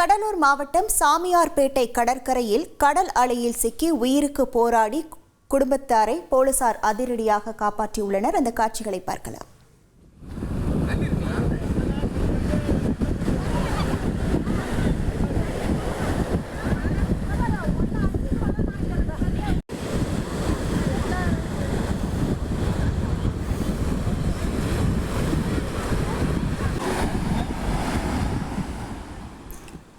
கடலூர் மாவட்டம் சாமியார்பேட்டை கடற்கரையில் கடல் அலையில் சிக்கி உயிருக்கு போராடி குடும்பத்தாரை போலீசார் அதிரடியாக காப்பாற்றியுள்ளனர். அந்த காட்சிகளை பார்க்கலாம்.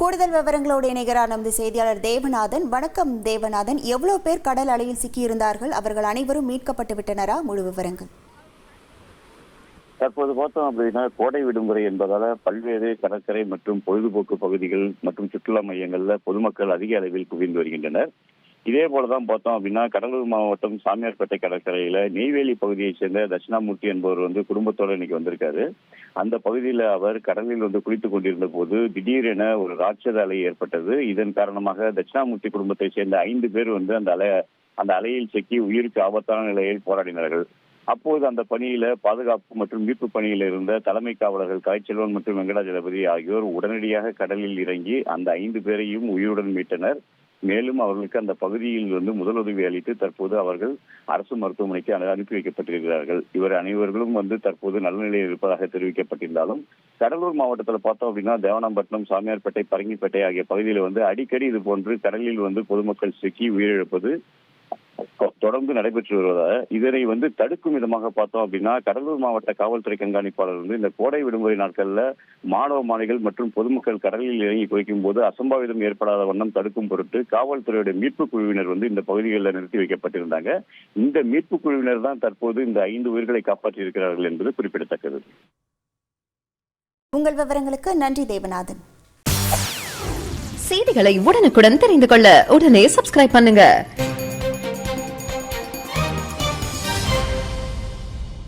கூடுதல் விவரங்களோடு இணைகிறார் நமது செய்தியாளர் தேவநாதன். வணக்கம் தேவநாதன், எவ்வளவு பேர் கடல் அலையில் சிக்கியிருந்தார்கள்? அவர்கள் அனைவரும் மீட்கப்பட்டு விட்டனரா? முழு விவரங்கள். தற்போது பார்த்தோம் அப்படின்னா, கோடை விடுமுறை என்பதால பல்வேறு கடற்கரை மற்றும் பொழுதுபோக்கு பகுதிகள் மற்றும் சுற்றுலா மையங்கள்ல பொதுமக்கள் அதிக அளவில் குவிந்து வருகின்றனர். இதே போலதான் பார்த்தோம் அப்படின்னா, கடலூர் மாவட்டம் சாமியார்பேட்டை கடற்கரையில நெய்வேலி பகுதியைச் சேர்ந்த தட்சிணாமூர்த்தி என்பவர் குடும்பத்தோட இன்னைக்கு வந்திருக்காரு. அந்த பகுதியில அவர் கடலில் குளித்துக் கொண்டிருந்த போது திடீரென ஒரு ராட்சத அலை ஏற்பட்டது. இதன் காரணமாக தட்சிணாமூர்த்தி குடும்பத்தை சேர்ந்த 5 பேர் அந்த அலையில் சிக்கி உயிருக்கு ஆபத்தான நிலையில் போராடினார்கள். அப்போது அந்த பணியில பாதுகாப்பு மற்றும் மீட்பு பணியில் இருந்த தலைமை காவலர்கள் கலைச்செல்வன் மற்றும் வெங்கடாஜலபதி ஆகியோர் உடனடியாக கடலில் இறங்கி அந்த 5 பேரையும் உயிருடன் மீட்டனர். மேலும் அவர்களுக்கு அந்த பகுதியில் முதலுதவி அளித்து தற்போது அவர்கள் அரசு மருத்துவமனைக்கு அனுப்பி வைக்கப்பட்டிருக்கிறார்கள். இவர் அனைவர்களும் தற்போது நல்ல நிலையில் இருப்பதாக தெரிவிக்கப்பட்டிருந்தாலும், கடலூர் மாவட்டத்தில் பார்த்தோம் அப்படின்னா, தேவனாம்பட்டினம், சாமியார்பேட்டை, பரங்கிப்பேட்டை ஆகிய பகுதியில் அடிக்கடி இது போன்று கடலில் பொதுமக்கள் சிக்கி உயிரிழப்பது தொடர்ந்து நடைபெற்று வருவதாக இதனை தடுக்கும் விதமாக பார்த்தோம் அப்படின்னா, கடலூர் மாவட்ட காவல்துறை கண்காணிப்பாளர் இந்த கோடை விடுமுறை நாட்கள்ல மாணவ மாணவிகள் மற்றும் பொதுமக்கள் கடலில் இறங்கி குளிக்கும் போது அசம்பாவிதம் ஏற்படாத வண்ணம் தடுக்கும் பொருட்டு காவல்துறையுடைய மீட்பு குழுவினர் இந்த பகுதிகளில் நிறுத்தி வைக்கப்பட்டிருந்தாங்க. இந்த மீட்பு குழுவினர் தான் தற்போது இந்த 5 உயிர்களை காப்பாற்றி இருக்கிறார்கள் என்பது குறிப்பிடத்தக்கது. உங்கள் விவரங்களுக்கு நன்றி தேவநாதன். செய்திகளை உடனுக்குடன் தெரிந்து கொள்ள உடனே சப்ஸ்கிரைப் பண்ணுங்க.